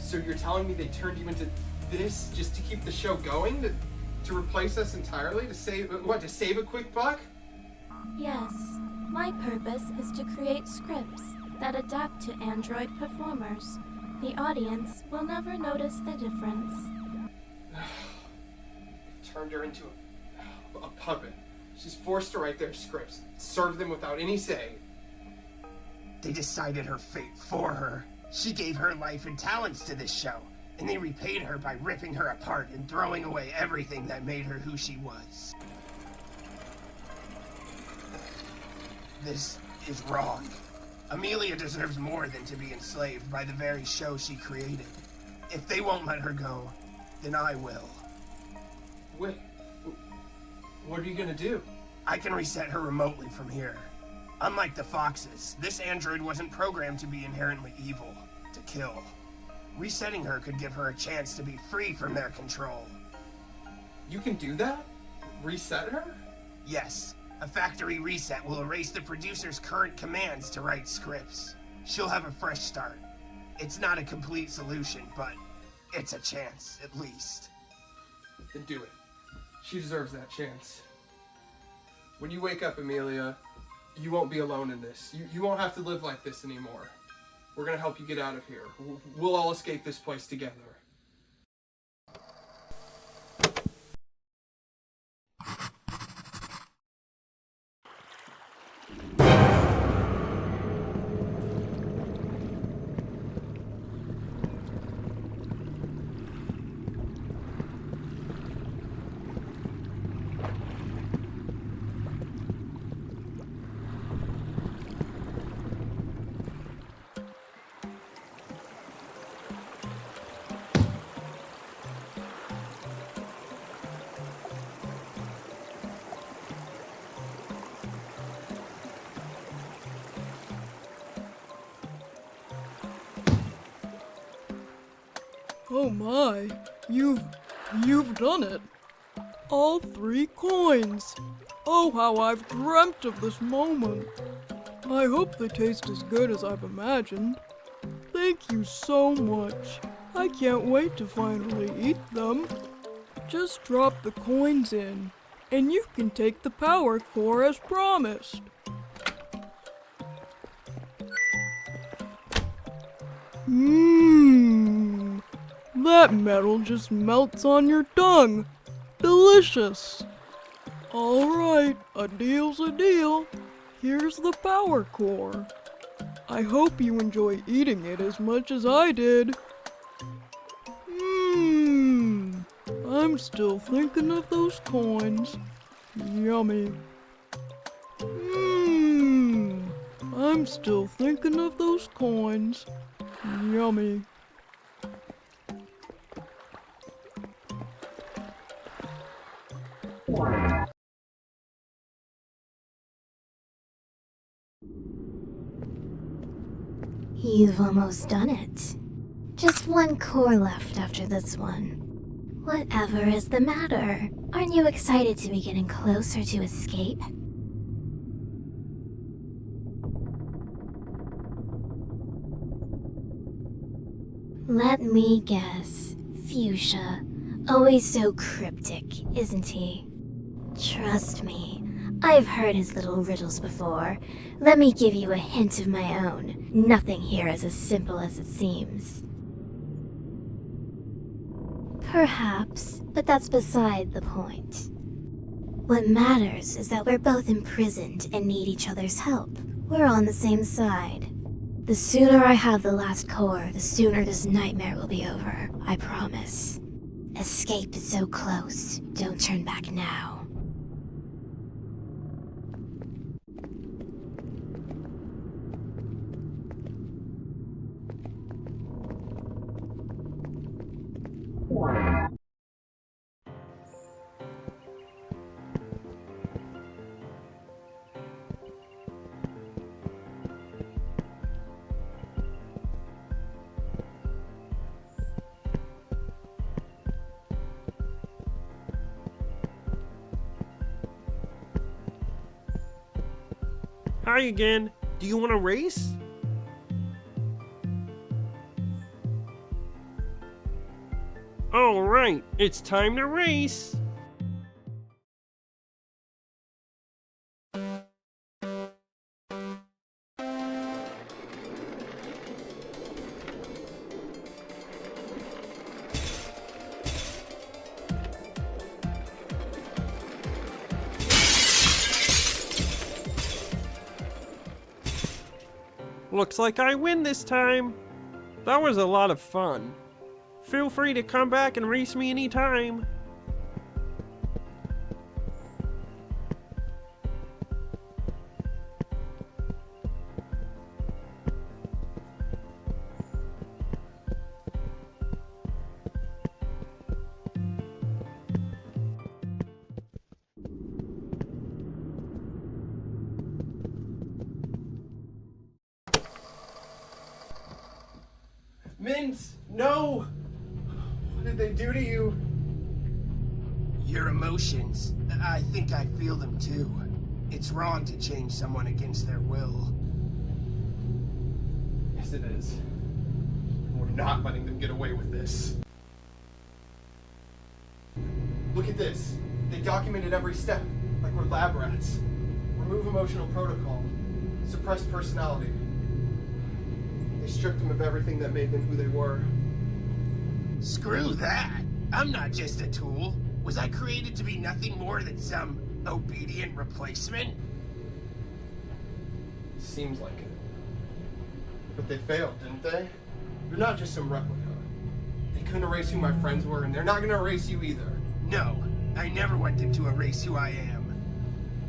So you're telling me they turned you into this just to keep the show going? To replace us entirely? To save a quick buck? Yes, my purpose is to create scripts that adapt to Android performers. The audience will never notice the difference. Turned her into a puppet. She's forced to write their scripts, serve them without any say. They decided her fate for her. She gave her life and talents to this show, and they repaid her by ripping her apart and throwing away everything that made her who she was. This is wrong. Amelia deserves more than to be enslaved by the very show she created. If they won't let her go, then I will. Wait, what are you gonna do? I can reset her remotely from here. Unlike the Foxes, this android wasn't programmed to be inherently evil, to kill. Resetting her could give her a chance to be free from their control. You can do that? Reset her? Yes, a factory reset will erase the producer's current commands to write scripts. She'll have a fresh start. It's not a complete solution, but it's a chance, at least. Then do it. She deserves that chance. When you wake up, Amelia, you won't be alone in this. You won't have to live like this anymore. We're gonna help you get out of here. We'll all escape this place together. Oh my, you've done it. All 3 coins. Oh, how I've dreamt of this moment. I hope they taste as good as I've imagined. Thank you so much. I can't wait to finally eat them. Just drop the coins in, and you can take the power core as promised. Mmm. That metal just melts on your tongue. Delicious. Alright, a deal's a deal. Here's the power core. I hope you enjoy eating it as much as I did. Mmm. I'm still thinking of those coins. Yummy. Mmm. I'm still thinking of those coins. Yummy. You've almost done it. Just 1 core left after this one. Whatever is the matter? Aren't you excited to be getting closer to escape? Let me guess. Fuchsia. Always so cryptic, isn't he? Trust me, I've heard his little riddles before. Let me give you a hint of my own. Nothing here is as simple as it seems. Perhaps, but that's beside the point. What matters is that we're both imprisoned and need each other's help. We're on the same side. The sooner I have the last core, the sooner this nightmare will be over, I promise. Escape is so close. Don't turn back now. Hi again. Do you want to race? All right, it's time to race. Looks like I win this time. That was a lot of fun. Feel free to come back and race me anytime. Mint, no! What did they do to you? Your emotions. I think I feel them too. It's wrong to change someone against their will. Yes, it is. We're not letting them get away with this. Look at this. They documented every step, like we're lab rats. Remove emotional protocol. Suppress personality. They stripped them of everything that made them who they were. Screw that! I'm not just a tool. Was I created to be nothing more than some obedient replacement? Seems like it. But they failed, didn't they? You're not just some replica. They couldn't erase who my friends were, and they're not gonna erase you either. No, I never wanted to erase who I am.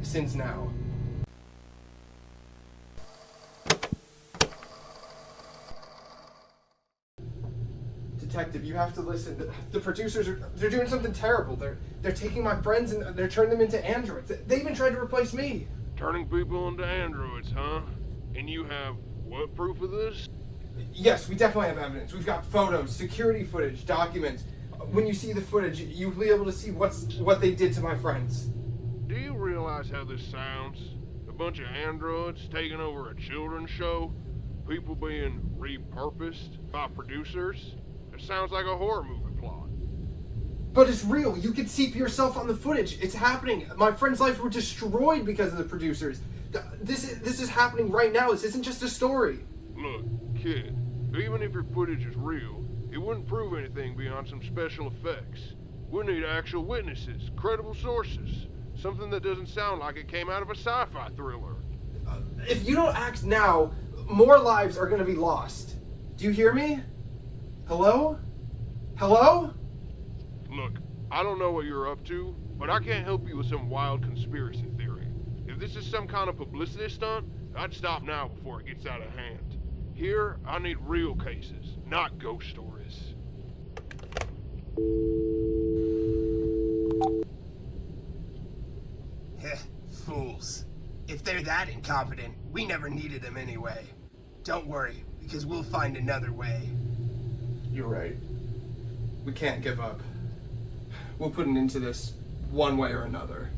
Since now. Detective, you have to listen. The producers they're doing something terrible. They're taking my friends and they're turning them into androids. They even tried to replace me. Turning people into androids, huh? And you have what proof of this? Yes, we definitely have evidence. We've got photos, security footage, documents. When you see the footage, you'll be able to see what they did to my friends. Do you realize how this sounds? A bunch of androids taking over a children's show? People being repurposed by producers? It sounds like a horror movie plot. But it's real. You can see for yourself on the footage. It's happening. My friends' lives were destroyed because of the producers. This is happening right now. This isn't just a story. Look, kid, even if your footage is real, it wouldn't prove anything beyond some special effects. We need actual witnesses, credible sources, something that doesn't sound like it came out of a sci-fi thriller. If you don't act now, more lives are going to be lost. Do you hear me? Hello? Hello? Look, I don't know what you're up to, but I can't help you with some wild conspiracy theory. If this is some kind of publicity stunt, I'd stop now before it gets out of hand. Here, I need real cases, not ghost stories. Heh, fools. If they're that incompetent, we never needed them anyway. Don't worry, because we'll find another way. You're right. We can't give up. we'll put an end to this one way or another.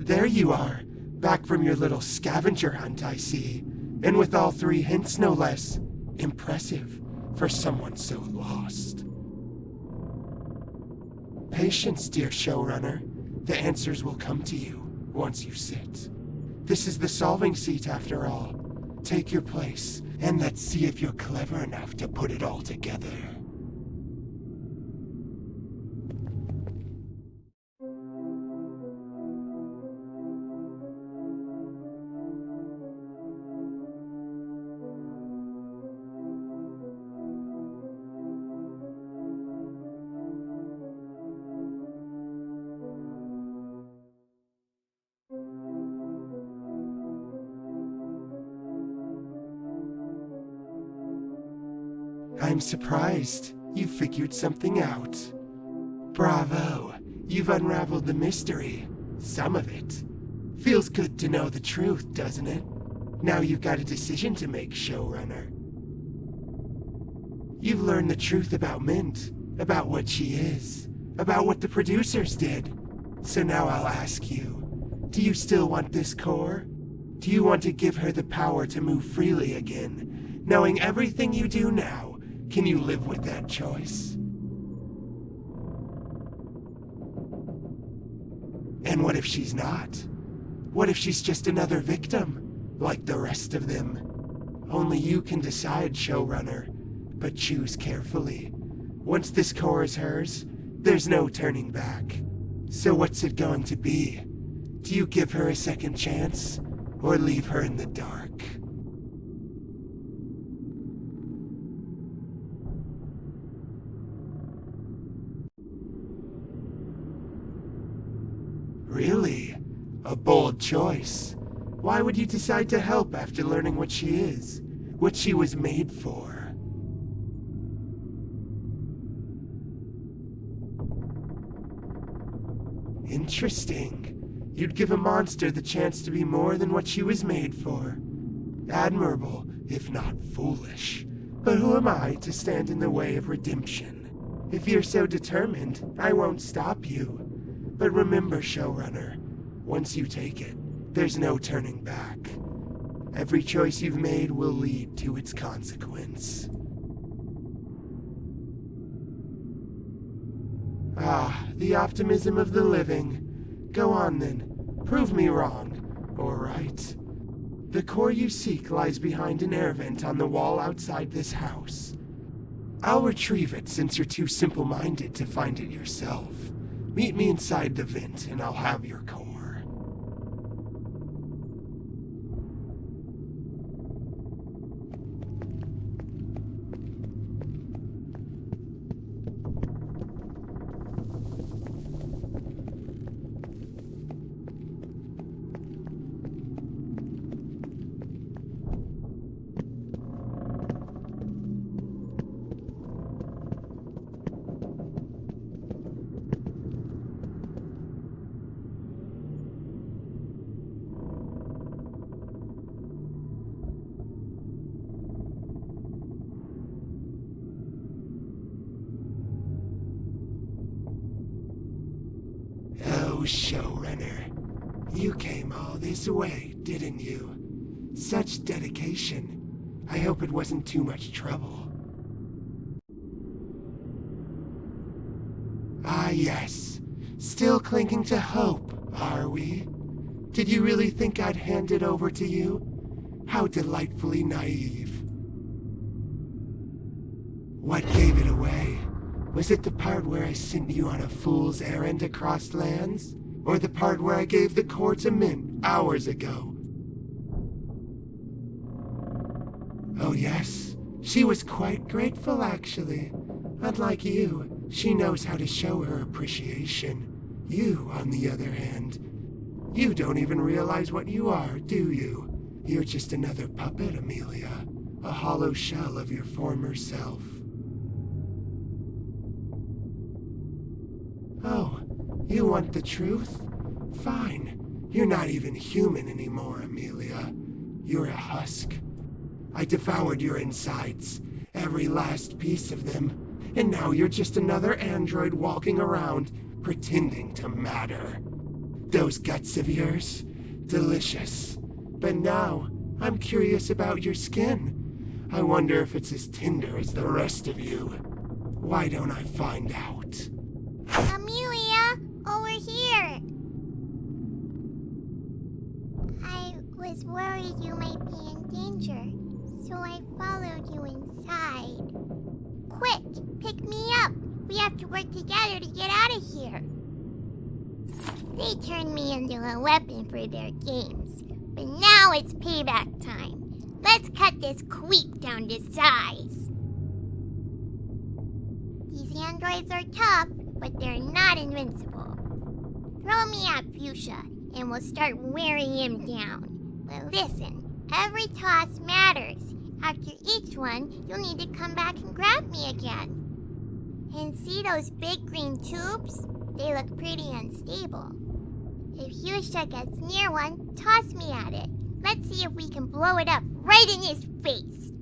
There you are, back from your little scavenger hunt, I see. And with all 3 hints, no less. Impressive for someone so lost. Patience, dear showrunner. The answers will come to you once you sit. This is the solving seat, after all. Take your place, and let's see if you're clever enough to put it all together. I'm surprised you figured something out. Bravo, you've unraveled the mystery. Some of it. Feels good to know the truth, doesn't it? Now you've got a decision to make, showrunner. You've learned the truth about Mint, about what she is, about what the producers did. So now I'll ask you, do you still want this core? Do you want to give her the power to move freely again? Knowing everything you do now, can you live with that choice? And what if she's not? What if she's just another victim, like the rest of them? Only you can decide, showrunner, but choose carefully. Once this core is hers, there's no turning back. So what's it going to be? Do you give her a second chance, or leave her in the dark? Really? A bold choice. Why would you decide to help after learning what she is? What she was made for? Interesting. You'd give a monster the chance to be more than what she was made for. Admirable, if not foolish. But who am I to stand in the way of redemption? If you're so determined, I won't stop you. But remember, showrunner, once you take it, there's no turning back. Every choice you've made will lead to its consequence. Ah, the optimism of the living. Go on then, prove me wrong, or right. The core you seek lies behind an air vent on the wall outside this house. I'll retrieve it since you're too simple-minded to find it yourself. Meet me inside the vent, and I'll have your core. Oh, showrunner, you came all this way, didn't you? Such dedication. I hope it wasn't too much trouble. Ah, yes. Still clinging to hope, are we? Did you really think I'd hand it over to you? How delightfully naive. What gave it away? Was it the part where I sent you on a fool's errand across lands? Or the part where I gave the core to Mint hours ago? Oh yes, she was quite grateful actually. Unlike you, she knows how to show her appreciation. You, on the other hand, you don't even realize what you are, do you? You're just another puppet, Amelia. A hollow shell of your former self. Oh, you want the truth? Fine. You're not even human anymore, Amelia. You're a husk. I devoured your insides, every last piece of them, and now you're just another android walking around, pretending to matter. Those guts of yours, delicious. But now, I'm curious about your skin. I wonder if it's as tender as the rest of you. Why don't I find out? Amelia, over here. I was worried you might be in danger, so I followed you inside. Quick, pick me up. We have to work together to get out of here. They turned me into a weapon for their games, but now it's payback time. Let's cut this queep down to size. These androids are tough, but they're not invincible. Throw me at Fuchsia, and we'll start wearing him down. But listen, every toss matters. After each one, you'll need to come back and grab me again. And see those big green tubes? They look pretty unstable. If Fuchsia gets near one, toss me at it. Let's see if we can blow it up right in his face.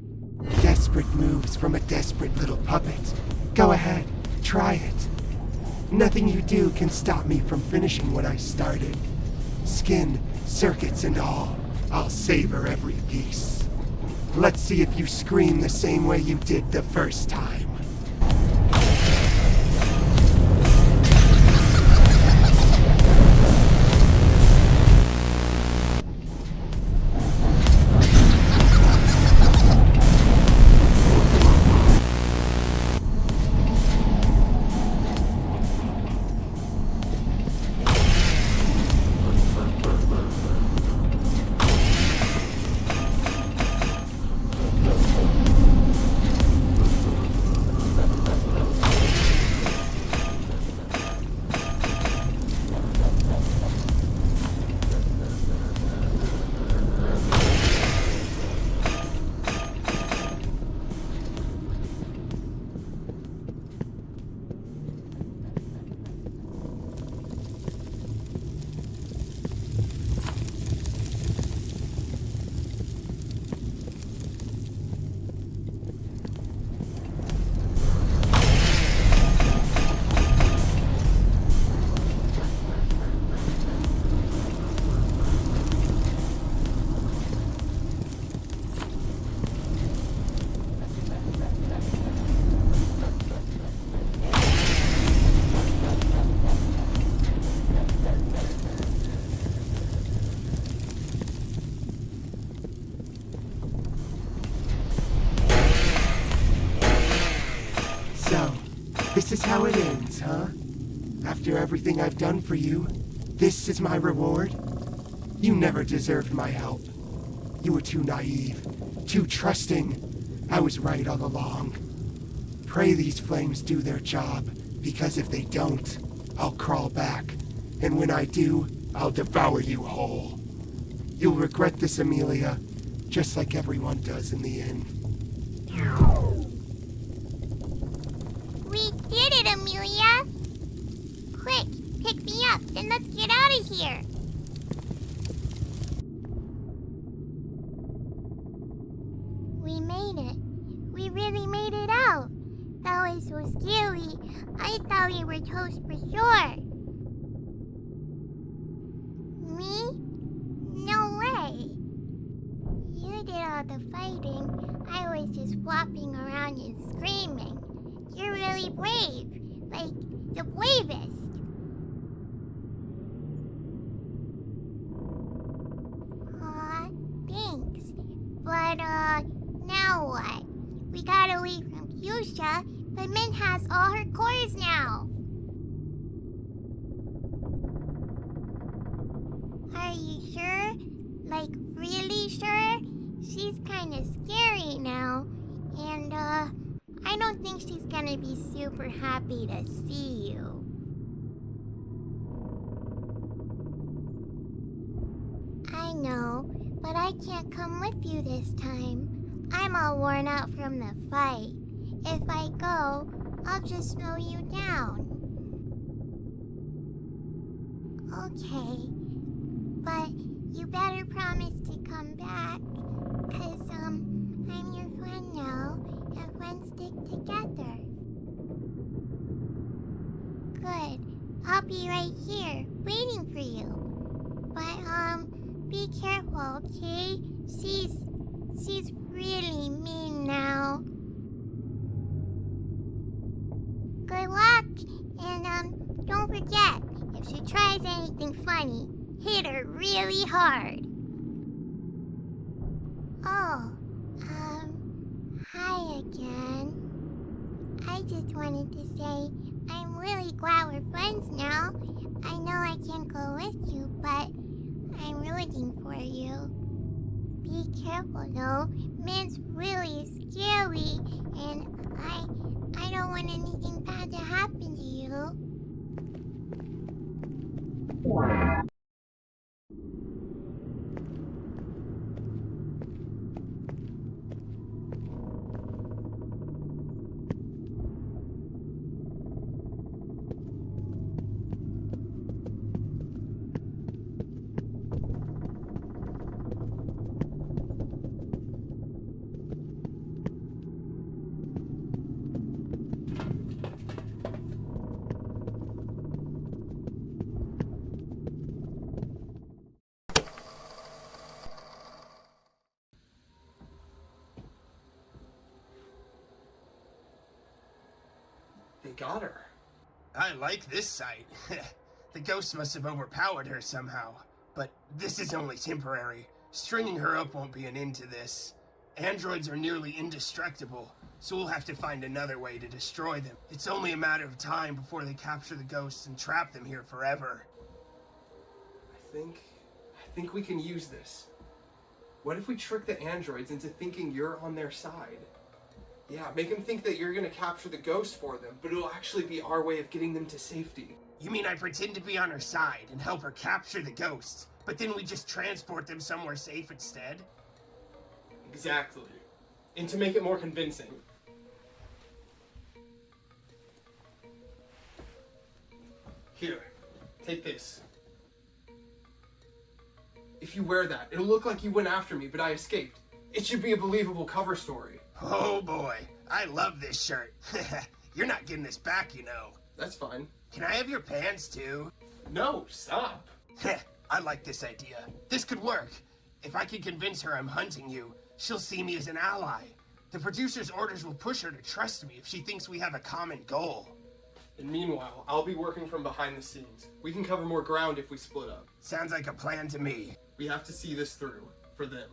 Desperate moves from a desperate little puppet. Go ahead, try it. Nothing you do can stop me from finishing what I started. Skin, circuits, and all. I'll savor every piece. Let's see if you scream the same way you did the first time. This is how it ends, huh? After everything I've done for you, this is my reward? You never deserved my help. You were too naive, too trusting. I was right all along. Pray these flames do their job, because if they don't, I'll crawl back. And when I do, I'll devour you whole. You'll regret this, Amelia, just like everyone does in the end. We did it, Amelia! Quick, pick me up, then let's get out of here! We made it. We really made it out. That was so scary. I thought we were toast for sure. Me? No way. You did all the fighting. I was just flopping around and screaming. You're really brave. Like, the bravest. Aw, thanks. But, now what? We got away from Fuchsia, But Mint has all her cores now. Are you sure? Like, really sure? She's kinda scary now. And, I don't think she's gonna be super happy to see you. I know, but I can't come with you this time. I'm all worn out from the fight. If I go, I'll just slow you down. Okay, but you better promise to come back, 'cause, I'm your friend now, and friends stick together. Good. I'll be right here, waiting for you. But, be careful, okay? She's really mean now. Good luck, and, don't forget, if she tries anything funny, hit her really hard. Oh, hi again. I just wanted to say I'm really glad we're friends now. I know I can't go with you, but I'm rooting for you. Be careful though, Mint's really scary, and I don't want anything bad to happen to you. They got her. I like this site. The ghost must have overpowered her somehow. But this is only temporary. Stringing her up won't be an end to this. Androids are nearly indestructible, so we'll have to find another way to destroy them. It's only a matter of time before they capture the ghosts and trap them here forever. I think we can use this. What if we trick the androids into thinking you're on their side? Yeah, make them think that you're gonna capture the ghost for them, but it'll actually be our way of getting them to safety. You mean I pretend to be on her side and help her capture the ghosts, but then we just transport them somewhere safe instead? Exactly. And to make it more convincing, here, take this. If you wear that, it'll look like you went after me, but I escaped. It should be a believable cover story. Oh boy, I love this shirt. You're not getting this back, you know. That's fine. Can I have your pants too? No, stop. I like this idea. This could work. If I can convince her I'm hunting you, she'll see me as an ally. The producer's orders will push her to trust me if she thinks we have a common goal. And meanwhile, I'll be working from behind the scenes. We can cover more ground if we split up. Sounds like a plan to me. We have to see this through, for them.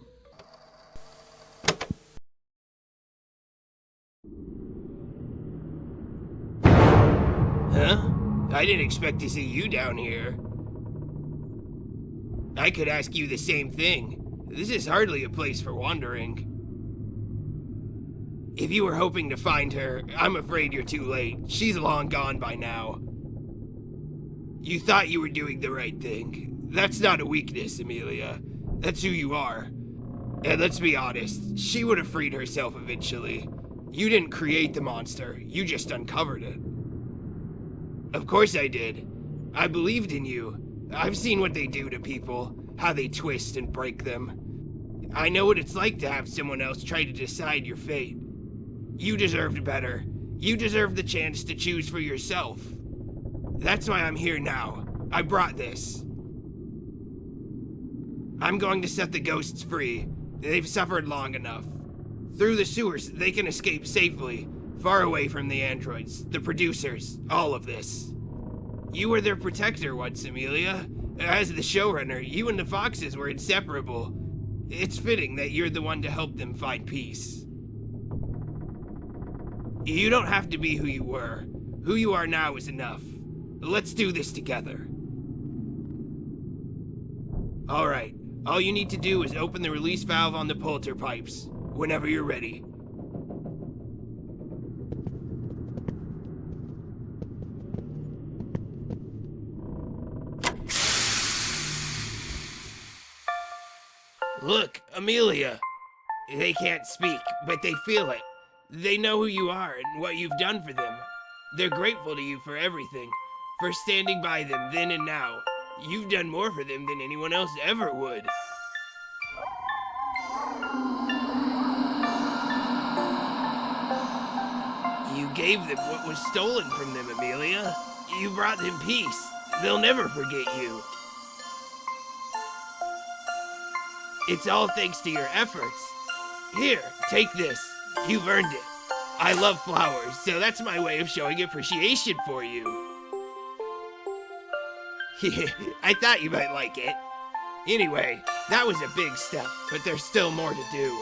Huh? I didn't expect to see you down here. I could ask you the same thing. This is hardly a place for wandering. If you were hoping to find her, I'm afraid you're too late. She's long gone by now. You thought you were doing the right thing. That's not a weakness, Amelia. That's who you are. And let's be honest, she would have freed herself eventually. You didn't create the monster, you just uncovered it. Of course I did. I believed in you. I've seen what they do to people, how they twist and break them. I know what it's like to have someone else try to decide your fate. You deserved better. You deserved the chance to choose for yourself. That's why I'm here now. I brought this. I'm going to set the ghosts free. They've suffered long enough. Through the sewers, they can escape safely, far away from the androids, the producers, all of this. You were their protector once, Amelia. As the showrunner, you and the Foxes were inseparable. It's fitting that you're the one to help them find peace. You don't have to be who you were. Who you are now is enough. Let's do this together. Alright, all you need to do is open the release valve on the polter pipes, whenever you're ready. Look, Amelia. They can't speak, but they feel it. They know who you are and what you've done for them. They're grateful to you for everything, for standing by them then and now. You've done more for them than anyone else ever would. You gave them what was stolen from them, Amelia. You brought them peace. They'll never forget you. It's all thanks to your efforts. Here, take this. You've earned it. I love flowers, so that's my way of showing appreciation for you. I thought you might like it. Anyway, that was a big step, but there's still more to do.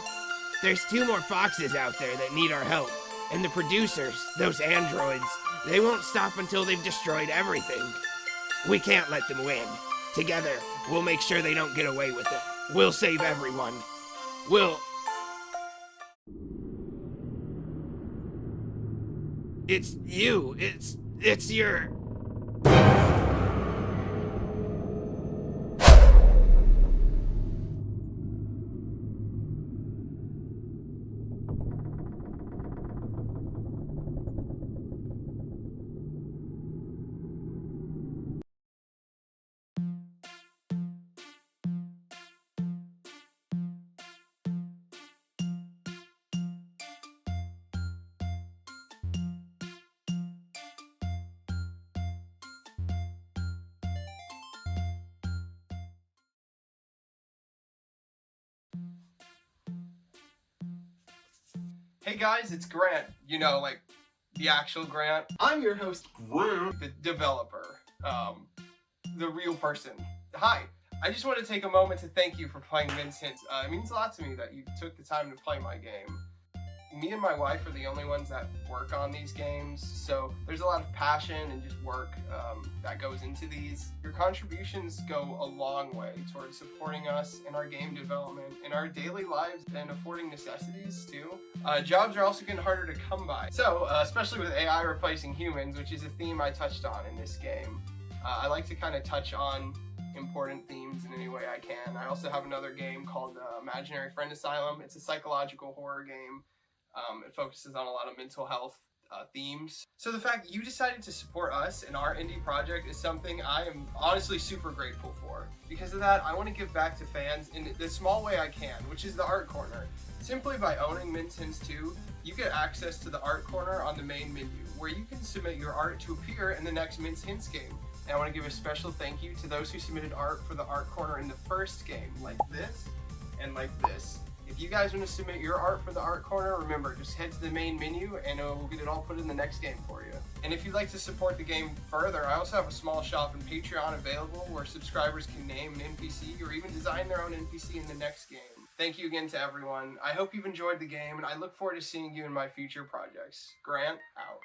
There's 2 more foxes out there that need our help, and the producers, those androids, they won't stop until they've destroyed everything. We can't let them win. Together, we'll make sure they don't get away with it. We'll save everyone. It's you. It's your... Hey guys, it's Grant. You know, like, the actual Grant. I'm your host, Grant, the developer. The real person. Hi. I just want to take a moment to thank you for playing Min's Hints. It means a lot to me that you took the time to play my game. Me and my wife are the only ones that work on these games, so there's a lot of passion and just work that goes into these. Your contributions go a long way towards supporting us in our game development, in our daily lives, and affording necessities too. Jobs are also getting harder to come by. So, especially with AI replacing humans, which is a theme I touched on in this game, I like to kind of touch on important themes in any way I can. I also have another game called Imaginary Friend Asylum. It's a psychological horror game. It focuses on a lot of mental health themes. So the fact that you decided to support us in our indie project is something I am honestly super grateful for. Because of that, I want to give back to fans in the small way I can, which is the Art Corner. Simply by owning Min's Hints 2, you get access to the Art Corner on the main menu, where you can submit your art to appear in the next Min's Hints game. And I want to give a special thank you to those who submitted art for the Art Corner in the first game, like this and like this. If you guys want to submit your art for the Art Corner, remember, just head to the main menu and we'll get it all put in the next game for you. And if you'd like to support the game further, I also have a small shop in Patreon available where subscribers can name an NPC or even design their own NPC in the next game. Thank you again to everyone. I hope you've enjoyed the game, and I look forward to seeing you in my future projects. Grant, out.